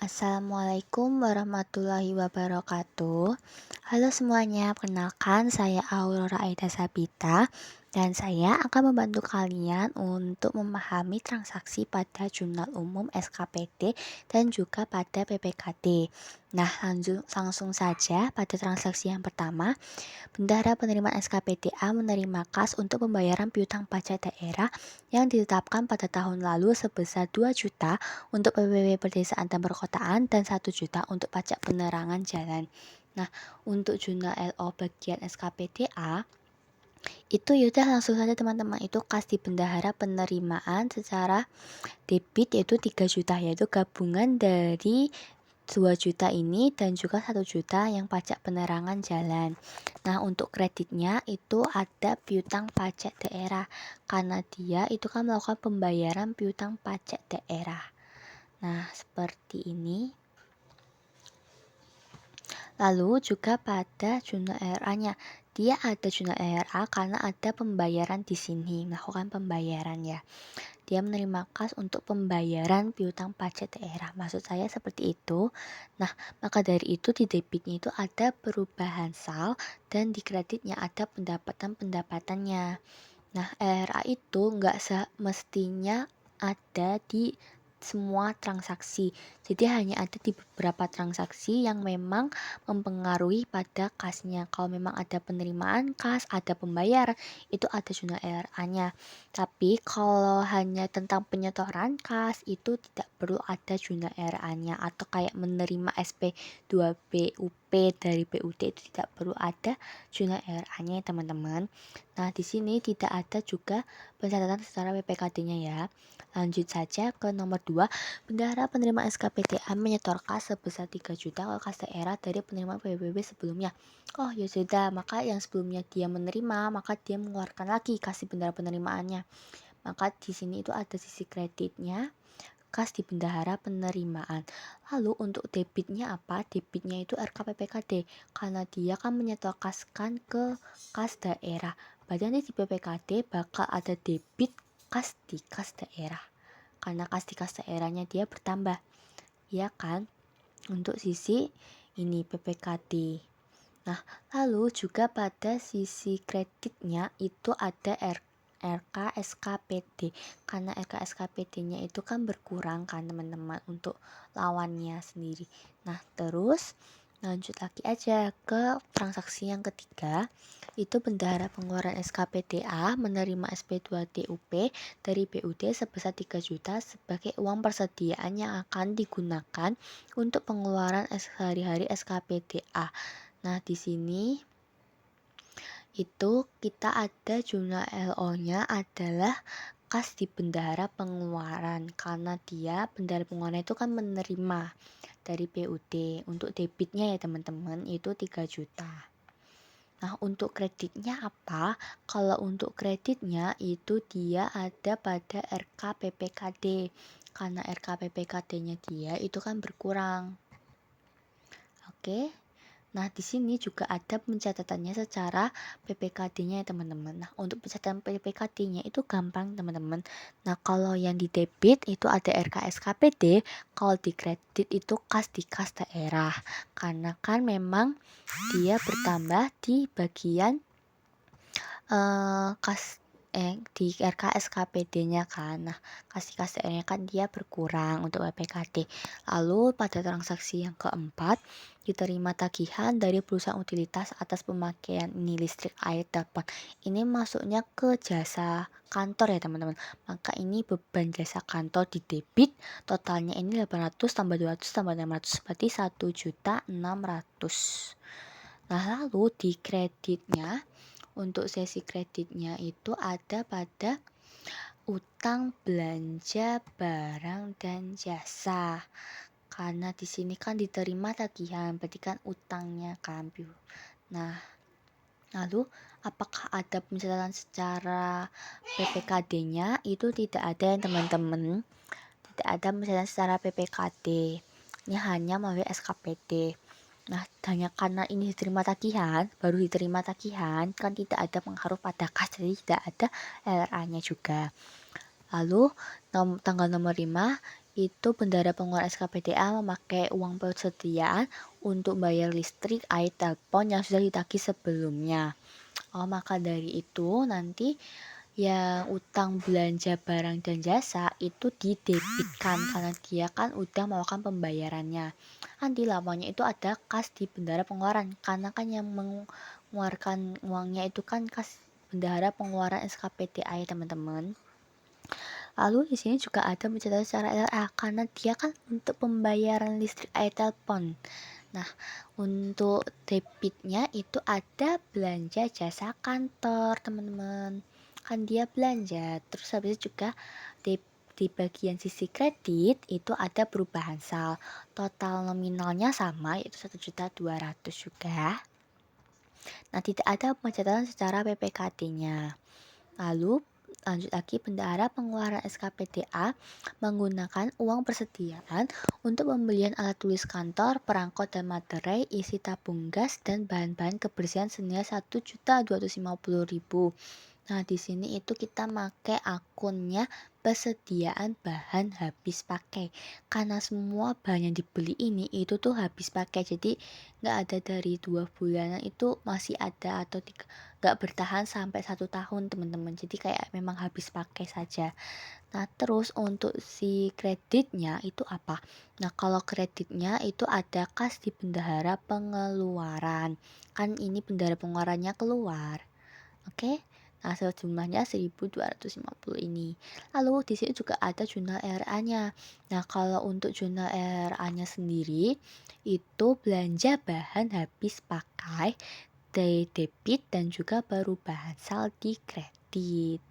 Assalamualaikum warahmatullahi wabarakatuh. Halo semuanya, perkenalkan saya Aurora Aida Sabita dan saya akan membantu kalian untuk memahami transaksi pada jurnal umum SKPD dan juga pada PPKD. Nah, langsung saja pada transaksi yang pertama. Bendahara penerimaan SKPDA menerima kas untuk pembayaran piutang pajak daerah yang ditetapkan pada tahun lalu sebesar 2 juta untuk PPW Pedesaan dan Perkotaan dan 1 juta untuk pajak penerangan jalan. Nah, untuk jurnal LO bagian SKPDA itu yaudah langsung saja teman-teman, itu kas di bendahara penerimaan secara debit yaitu 3 juta, yaitu gabungan dari 2 juta ini dan juga 1 juta yang pajak penerangan jalan. Nah, untuk kreditnya itu ada piutang pajak daerah karena dia itu kan melakukan pembayaran piutang pajak daerah. Nah, seperti ini. Lalu juga pada jurnal RA-nya, dia ada jurnal RA karena ada pembayaran di sini, melakukan pembayaran ya. Dia menerima kas untuk pembayaran piutang pajak daerah. Maksud saya seperti itu. Nah, maka dari itu di debitnya itu ada perubahan sal dan di kreditnya ada pendapatan-pendapatannya. Nah, RA itu nggak semestinya ada di semua transaksi. Jadi hanya ada di beberapa transaksi yang memang mempengaruhi pada kasnya. Kalau memang ada penerimaan kas, ada pembayaran, itu ada jurnal RA-nya. Tapi kalau hanya tentang penyetoran kas, itu tidak perlu ada jurnal RA-nya. Atau kayak menerima SP2 PUP dari PUD itu tidak perlu ada jurnal RA-nya ya teman-teman. Nah, di sini tidak ada juga pencatatan secara PPKD-nya ya. Lanjut saja ke nomor 2, bendahara penerima SKPDA menyetor kas sebesar 3 juta ke kas daerah dari penerimaan PBB sebelumnya. Oh ya sudah, maka yang sebelumnya dia menerima, maka dia mengeluarkan lagi kas di bendahara penerimaannya. Maka di sini itu ada sisi kreditnya, kas di bendahara penerimaan. Lalu untuk debitnya apa? Debitnya itu RKPPKD karena dia kan menyetor kaskan ke kas daerah. Berarti nanti di PPKD bakal ada debit kas di kas daerah karena kas di kas daerahnya dia bertambah, ya kan, untuk sisi ini PPKD. Nah, lalu juga pada sisi kreditnya itu ada RK SKPD karena RK SKPD-nya itu kan berkurang kan teman-teman untuk lawannya sendiri. Nah, terus lanjut lagi aja ke transaksi yang ketiga, itu bendahara pengeluaran SKPDA menerima SP2DUP dari BUD sebesar 3 juta sebagai uang persediaan yang akan digunakan untuk pengeluaran sehari-hari SKPDA. Nah, di sini itu kita ada jurnal LO-nya adalah kas di bendahara pengeluaran karena dia bendahara pengeluaran itu kan menerima dari PUD. Untuk debitnya ya teman-teman itu 3 juta. Nah, untuk kreditnya apa? Kalau untuk kreditnya itu dia ada pada RKPPKD karena RKPPKD-nya dia itu kan berkurang. Oke. Nah, di sini juga ada pencatatannya secara PPKD-nya ya teman-teman. Nah, untuk pencatatan PPKD-nya itu gampang teman-teman. Nah, kalau yang di debit itu ada RKSKPD, kalau di kredit itu kas di kas daerah. Karena kan memang dia bertambah di bagian kas di RKSKPD-nya kan. Nah, kas daerahnya kan dia berkurang untuk PPKD. Lalu pada transaksi yang keempat, diterima tagihan dari perusahaan utilitas atas pemakaian ini listrik, air, telepon. Ini masuknya ke jasa kantor ya teman-teman. Maka ini beban jasa kantor di debit, totalnya ini 800 tambah 200 tambah 600 berarti 1.600.000. Nah, lalu di kreditnya, untuk sesi kreditnya itu ada pada utang belanja barang dan jasa. Karena di sini kan diterima tagihan, berarti kan utangnya kan. Nah, lalu apakah ada pencatatan secara PPKD-nya? Itu tidak ada ya teman-teman. Tidak ada pencatatan secara PPKD. Ini hanya melalui SKPD. Nah, hanya karena ini diterima tagihan, baru diterima tagihan, kan tidak ada pengaruh pada kas, jadi tidak ada LRA-nya juga. Lalu tanggal nomor 5 itu bendahara pengeluaran SKPDA memakai uang persediaan untuk bayar listrik, air, telepon yang sudah ditagih sebelumnya. Maka dari itu nanti yang utang belanja barang dan jasa itu didebitkan karena dia kan udah melakukan pembayarannya. Nanti lamanya itu ada kas di bendahara pengeluaran karena kan yang mengeluarkan uangnya itu kan kas bendahara pengeluaran SKPDA ya teman-teman. Lalu di sini juga ada pencatatan secara LA karena dia kan untuk pembayaran listrik, air, telepon. Nah, untuk debitnya itu ada belanja jasa kantor, teman-teman. Kan dia belanja. Terus habis itu juga di bagian sisi kredit itu ada perubahan sal. Total nominalnya sama yaitu 1.200.000 juga. Nah, tidak ada pencatatan secara PPKT-nya. Lalu lanjut lagi, bendahara pengeluaran SKPDA menggunakan uang persediaan untuk pembelian alat tulis kantor, perangkat dan materai, isi tabung gas dan bahan-bahan kebersihan senilai 1.250.000. Nah, di sini itu kita pakai akunnya persediaan bahan habis pakai. Karena semua bahan yang dibeli ini itu tuh habis pakai. Jadi nggak ada dari 2 bulanan itu masih ada atau nggak bertahan sampai 1 tahun teman-teman. Jadi kayak memang habis pakai saja. Nah, terus untuk si kreditnya itu apa? Nah, kalau kreditnya itu ada kas di bendahara pengeluaran. Kan ini bendahara pengeluarannya keluar. Oke. Nah, sejumlahnya 1.250 ini. Lalu di sini juga ada jurnal RA-nya. Nah, kalau untuk jurnal RA-nya sendiri itu belanja bahan habis pakai, debit dan juga perubahan saldi kredit.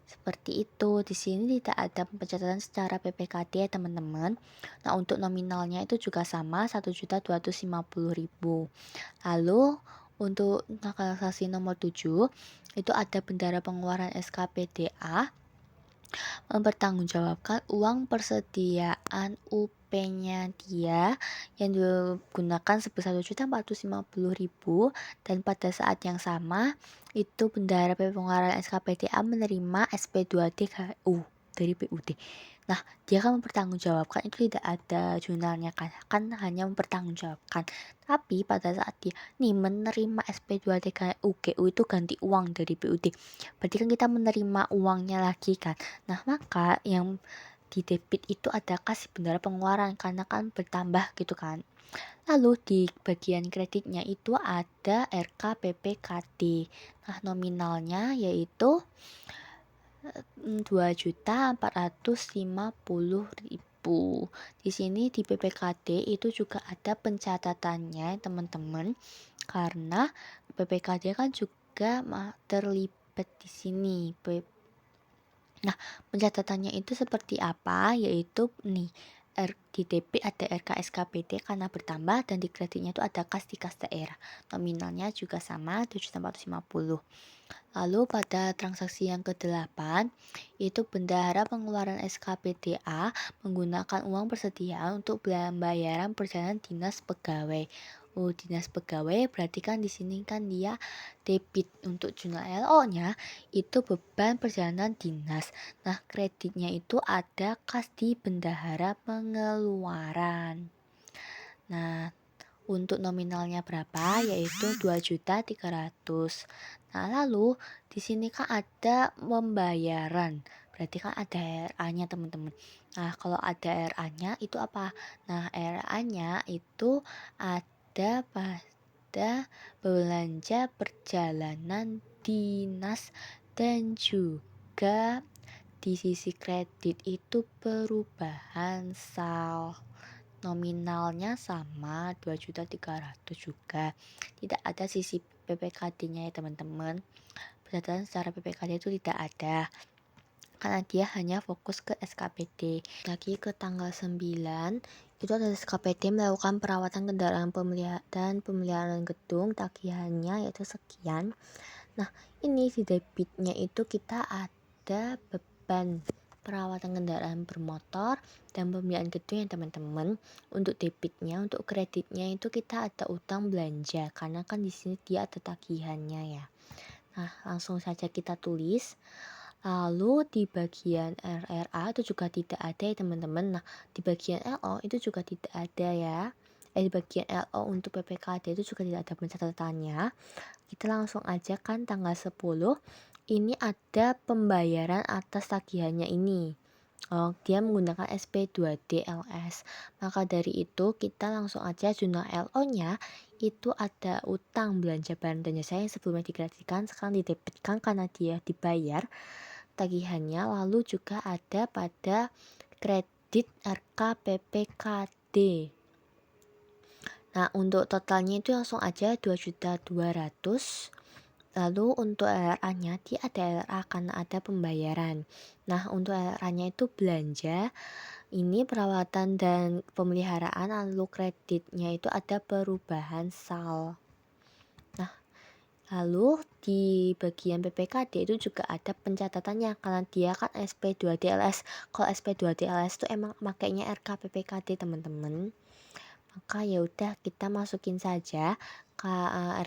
Seperti itu. Di sini tidak ada pencatatan secara PPKT ya, teman-teman. Nah, untuk nominalnya itu juga sama 1.250.000. Lalu untuk transaksi nomor 7 itu ada bendahara pengeluaran SKPDA mempertanggungjawabkan uang persediaan UP-nya dia yang digunakan sebesar 1.450.000 dan pada saat yang sama itu bendahara pengeluaran SKPDA menerima SP2D dari PUD. Nah, dia kan mempertanggungjawabkan, itu tidak ada jurnalnya kan hanya mempertanggungjawabkan. Tapi pada saat dia nih menerima SP2D UGU itu ganti uang dari PUD. Berarti kan kita menerima uangnya lagi kan. Nah, maka yang di debit itu ada kasih bendahara pengeluaran karena kan bertambah gitu kan. Lalu di bagian kreditnya itu ada RKPPKD. Nah, nominalnya yaitu 2.450.000. Di sini di PPKD itu juga ada pencatatannya teman-teman, karena PPKD kan juga terlibat di sini. Nah, pencatatannya itu seperti apa? Yaitu nih, di debit ada RKSKPD karena bertambah dan di kreditnya itu ada kas di kas daerah. Nominalnya juga sama 7.450. Lalu pada transaksi yang ke-8 itu bendahara pengeluaran SKPDA menggunakan uang persediaan untuk pembayaran perjalanan dinas pegawai. Dinas pegawai berarti kan di sini kan dia debit. Untuk jurnal LO-nya itu beban perjalanan dinas. Nah, kreditnya itu ada kas di bendahara pengeluaran. Nah, untuk nominalnya berapa? Yaitu 2.300.000. Nah, lalu di sini kan ada pembayaran. Berarti kan ada RA-nya, teman-teman. Nah, kalau ada RA-nya itu apa? Nah, RA-nya itu ada pada belanja perjalanan dinas dan juga di sisi kredit itu perubahan sal. Nominalnya sama 2.300.000 juga. Tidak ada sisi PPKD-nya ya teman-teman. Pencatatan secara PPKD itu tidak ada karena dia hanya fokus ke SKPD. Lagi ke tanggal 9 itu ada SKPD melakukan perawatan kendaraan pemeliharaan gedung, tagihannya yaitu sekian. Nah, ini di debitnya itu kita ada beban perawatan kendaraan bermotor dan pemeliharaan gedung ya teman-teman. Untuk debitnya, untuk kreditnya itu kita ada utang belanja karena kan di sini dia ada tagihannya ya. Nah, langsung saja kita tulis. Lalu di bagian RRA itu juga tidak ada ya teman-teman. Nah, di bagian LO itu juga tidak ada ya. Di bagian LO untuk PPKD itu juga tidak ada pencatatannya. Kita langsung aja kan tanggal 10 ini ada pembayaran atas tagihannya ini. Dia menggunakan SP2DLS. Maka dari itu kita langsung aja jurnal LO-nya itu ada utang belanja barang dan jasa yang sebelumnya digratikan sekarang didebitkan karena dia dibayar tagihannya, lalu juga ada pada kredit RKPPKD. Nah, untuk totalnya itu langsung aja 2.200.000. Lalu untuk LRA-nya dia ada LRA karena ada pembayaran. Nah, untuk LRA-nya itu belanja ini perawatan dan pemeliharaan, lalu kreditnya itu ada perubahan sal. Nah, lalu di bagian PPKD itu juga ada pencatatannya karena dia kan SP2DLS. Kalau SP2DLS itu emang makainya RKPPKD teman-teman. Maka ya udah kita masukin saja ke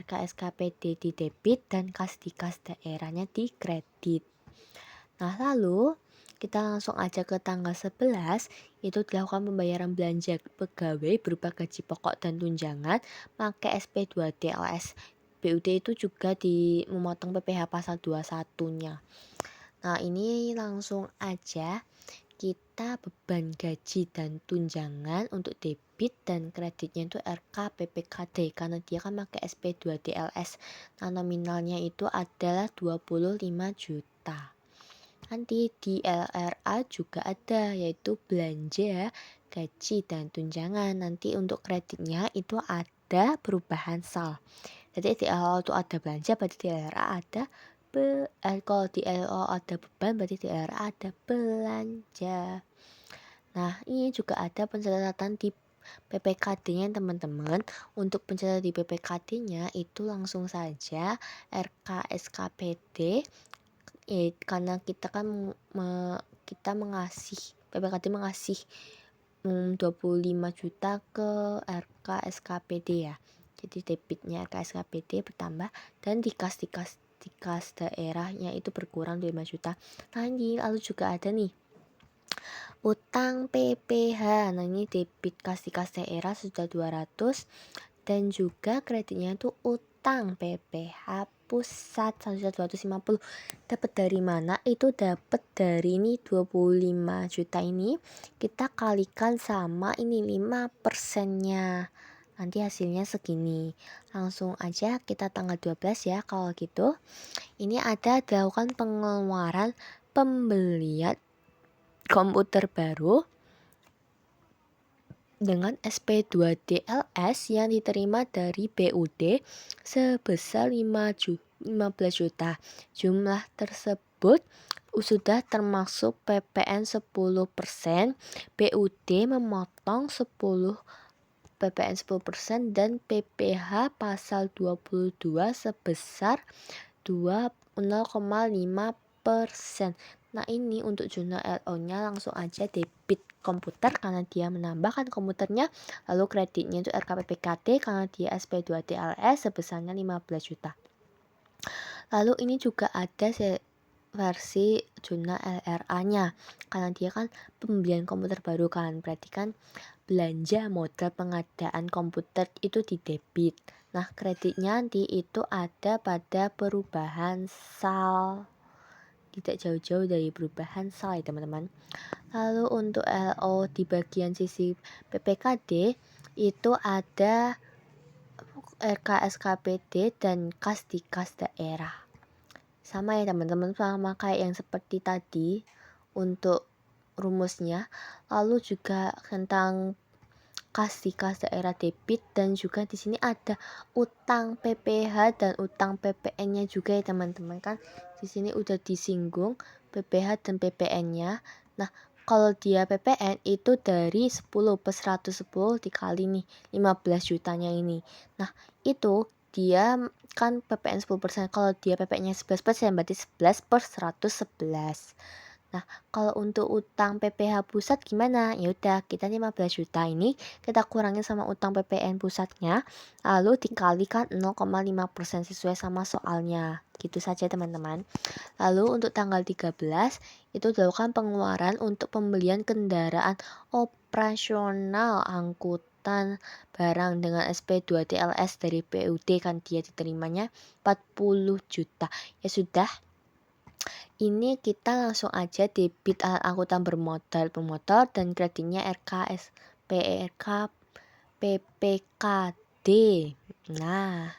RKSKPD di debit dan kas di kas daerahnya di kredit. Nah, lalu kita langsung aja ke tanggal 11 itu dilakukan pembayaran belanja pegawai berupa gaji pokok dan tunjangan pakai SP2DLS. BUD itu juga memotong PPh pasal 21-nya. Nah, ini langsung aja kita beban gaji dan tunjangan untuk debit dan kreditnya itu RKPPKD karena dia kan pakai SP2DLS. Nah, nominalnya itu adalah 25 juta. Nanti di LRA juga ada yaitu belanja, gaji dan tunjangan. Nanti untuk kreditnya itu ada perubahan sal. Jadi di LO itu ada belanja, berarti di LRA ada kalau di LO ada beban, berarti di LRA ada belanja. Nah, ini juga ada pencatatan di PPKD-nya teman-teman. Untuk pencatatan di PPKD-nya itu langsung saja RKSKPD karena kita kan kita mengasih PPKD mengasih 25 juta ke RKSKPD ya. Jadi debitnya RKSKPD bertambah dan di kas daerahnya itu berkurang 25 juta. Nah, ini lalu juga ada nih utang PPh. Nah, ini debit kas daerah sudah 200 dan juga kreditnya itu utang PPh pusat 1.250. Dapat dari mana? Itu dapat dari ini 25 juta ini kita kalikan sama ini 5%-nya. Nanti hasilnya segini. Langsung aja kita tanggal 12 ya kalau gitu. Ini ada dilakukan pengeluaran pembelian komputer baru dengan SP2DLS yang diterima dari BUD sebesar 15 juta. Jumlah tersebut sudah termasuk PPN 10%, BUD memotong 10 PPN 10% dan PPh pasal 22 sebesar 0,5%. Nah, ini untuk jurnal LO-nya langsung aja debit komputer karena dia menambahkan komputernya, lalu kreditnya itu RKPPKD karena dia SP2DLS sebesarnya 15 juta. Lalu ini juga ada versi jurnal LRA-nya karena dia kan pembelian komputer baru kan, berarti kan belanja modal pengadaan komputer itu di debit. Nah, kreditnya nanti itu ada pada perubahan sal. Tidak jauh-jauh dari perubahan sal ya teman-teman. Lalu untuk LO di bagian sisi PPKD itu ada RKSKPD dan kas di kas daerah. Sama ya teman-teman, sama kayak yang seperti tadi untuk rumusnya. Lalu juga tentang kas di kas daerah debit dan juga di sini ada utang PPh dan utang PPN-nya juga ya teman-teman, kan di sini udah disinggung PPh dan PPN-nya. Nah, kalau dia PPN itu dari 10 per 110 dikali nih 15 jutanya ini. Nah, itu dia kan PPN 10%. Kalau dia PPN-nya 11% berarti 11 per 111. Nah, kalau untuk utang PPh pusat gimana? Ya udah, kita 15 juta ini kita kurangin sama utang PPN pusatnya, lalu dikalikan 0,5% sesuai sama soalnya. Gitu saja teman-teman. Lalu untuk tanggal 13 itu dilakukan pengeluaran untuk pembelian kendaraan operasional angkutan barang dengan SP2 TLS dari PUD, kan dia diterimanya 40 juta. Ya sudah, ini kita langsung aja debit angkutan bermotor dan kreditnya RKS PRK PPKD. Nah,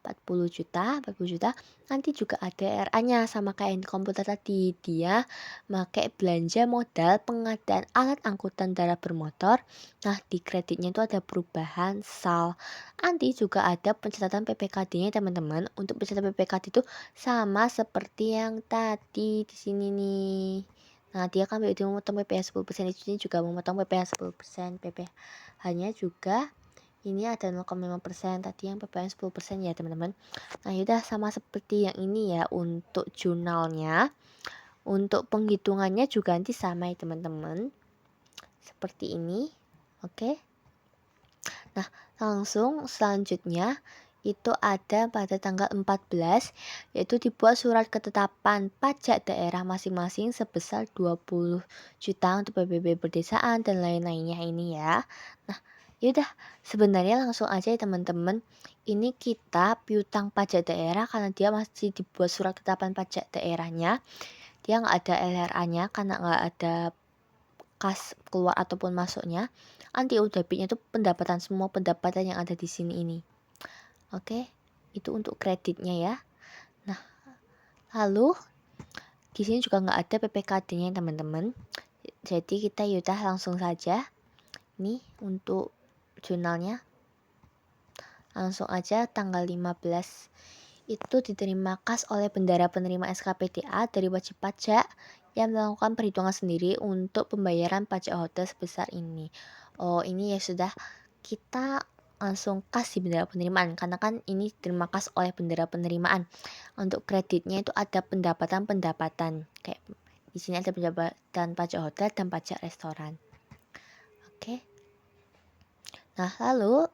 40 juta, nanti juga ada RA-nya sama kayak di komputer tadi. Dia pakai belanja modal pengadaan alat angkutan darat bermotor. Nah, di kreditnya itu ada perubahan sal. Nanti juga ada pencatatan PPKD-nya teman-teman. Untuk pencatatan PPKD itu sama seperti yang tadi di sini nih. Nah, dia kan BUD memotong PPh 10%, di sini juga memotong PPh 10%. PPh-nya juga ini ada 0,5%, tadi yang PPN 10% ya teman-teman. Nah yaudah, sama seperti yang ini ya untuk jurnalnya. Untuk penghitungannya juga nanti sama ya teman-teman, seperti ini. Oke. Nah langsung selanjutnya itu ada pada tanggal 14, yaitu dibuat surat ketetapan pajak daerah masing-masing sebesar 20 juta untuk PBB perdesaan dan lain-lainnya ini ya. Nah yaudah, sebenarnya langsung aja ya teman-teman, ini kita piutang pajak daerah karena dia masih dibuat surat ketetapan pajak daerahnya, dia nggak ada LRA-nya karena nggak ada kas keluar ataupun masuknya. Nanti debitnya itu pendapatan, semua pendapatan yang ada di sini ini. Oke, itu untuk kreditnya ya. Nah, lalu di sini juga nggak ada PPKD-nya teman-teman. Jadi kita yaudah langsung saja. Nih untuk jurnalnya. Langsung aja tanggal 15 itu diterima kas oleh bendahara penerima SKPDA dari wajib pajak yang melakukan perhitungan sendiri untuk pembayaran pajak hotel sebesar ini. Oh, ini ya sudah, kita langsung kas di bendahara penerimaan karena kan ini terima kas oleh bendahara penerimaan. Untuk kreditnya itu ada pendapatan-pendapatan. Kayak di sini ada pendapatan pajak hotel dan pajak restoran. Oke. Nah, lalu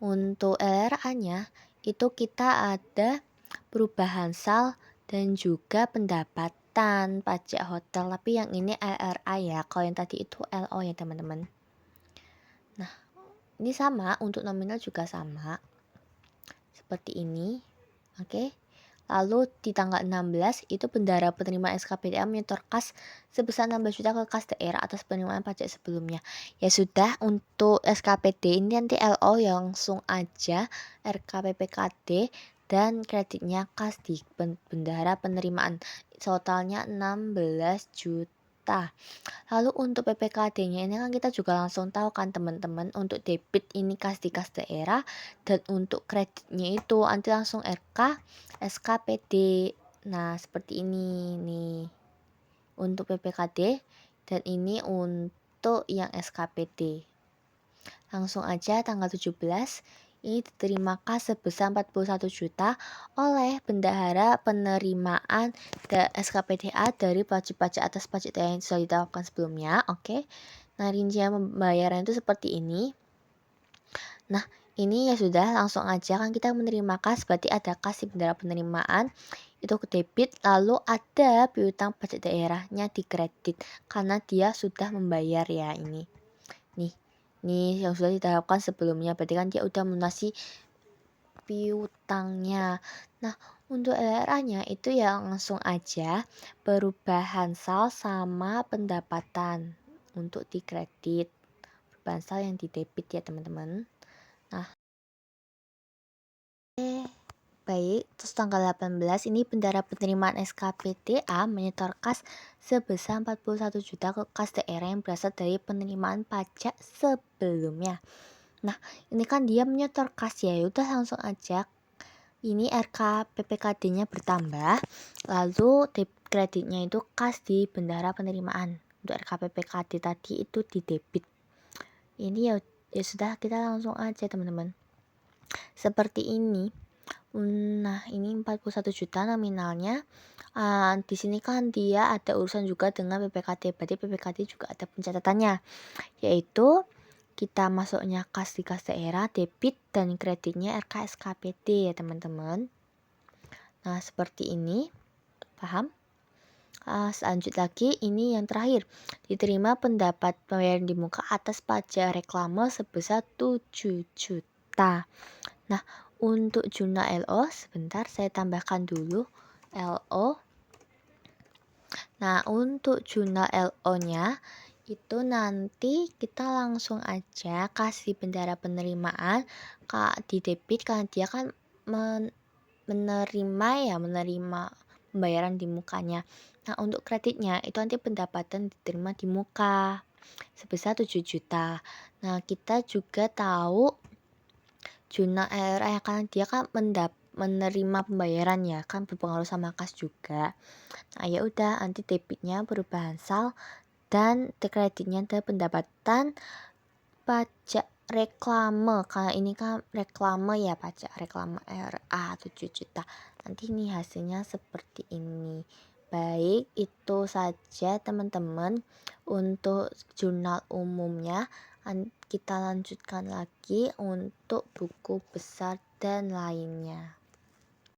untuk LRA-nya itu kita ada perubahan sal dan juga pendapatan pajak hotel, tapi yang ini LRA ya, kalau yang tadi itu LO ya teman-teman. Nah, ini sama, untuk nominal juga sama seperti ini. Oke. Lalu di tanggal 16 itu bendahara penerima SKPDA menyetor kas sebesar 16 juta ke kas daerah atas penerimaan pajak sebelumnya. Ya sudah, untuk SKPD ini nanti LO langsung aja RKPPKD dan kreditnya kas di bendahara penerimaan. Totalnya 16 juta. Lalu untuk PPKD-nya ini kan kita juga langsung tahu kan teman-teman, untuk debit ini kas di kas daerah dan untuk kreditnya itu nanti langsung RK SKPD. Nah, seperti ini nih untuk PPKD dan ini untuk yang SKPD. Langsung aja tanggal 17 ini diterima kas sebesar 41 juta oleh bendahara penerimaan SKPDA dari wajib pajak atas pajak daerah yang sudah ditetapkan sebelumnya. Oke. Nah, rincian pembayaran itu seperti ini. Nah, ini ya sudah, langsung aja kan kita menerima kas, berarti ada kas di bendahara penerimaan itu ke debit, lalu ada piutang pajak daerahnya di kredit karena dia sudah membayar ya ini. Nih yang sudah ditetapkan sebelumnya, berarti kan dia udah melunasi piutangnya. Nah, untuk LRA-nya itu ya langsung aja perubahan sal sama pendapatan untuk di kredit. Perubahan sal yang di debit ya teman-teman. Nah, baik, terus tanggal 18 ini bendahara penerimaan SKPDA menyetor kas sebesar 41 juta ke kas daerah yang berasal dari penerimaan pajak sebelumnya. Nah, ini kan dia menyetor kas ya, udah langsung aja ini RK PPKD-nya bertambah, lalu kreditnya itu kas di bendahara penerimaan. Untuk RK PPKD tadi itu di debit. Ini ya sudah, kita langsung aja teman-teman. Seperti ini. Nah, ini 41 juta nominalnya. Di sini kan dia ada urusan juga dengan PPKT, berarti PPKT juga ada pencatatannya, yaitu kita masuknya kas di kas daerah, debit dan kreditnya RKSKPD ya teman-teman. Nah, seperti ini, paham? Selanjut lagi, ini yang terakhir, diterima pendapat pembayaran di muka atas pajak reklame sebesar 7 juta. Nah, untuk jumlah LO, sebentar saya tambahkan dulu LO. Nah, untuk jurnal LO-nya itu nanti kita langsung aja kasih bendera penerimaan di debit karena dia kan menerima pembayaran di mukanya. Nah, untuk kreditnya itu nanti pendapatan diterima di muka sebesar 7 juta. Nah, kita juga tahu jurnal RRA karena dia kan menerima pembayaran ya, kan berpengaruh sama kas juga. Nah, ya udah, nanti debitnya perubahan sal dan kreditnya ada pendapatan pajak reklame. Karena ini kan reklame ya, pajak reklame RA 7 juta. Nanti ini hasilnya seperti ini. Baik, itu saja teman-teman untuk jurnal umumnya. Kita lanjutkan lagi untuk buku besar dan lainnya.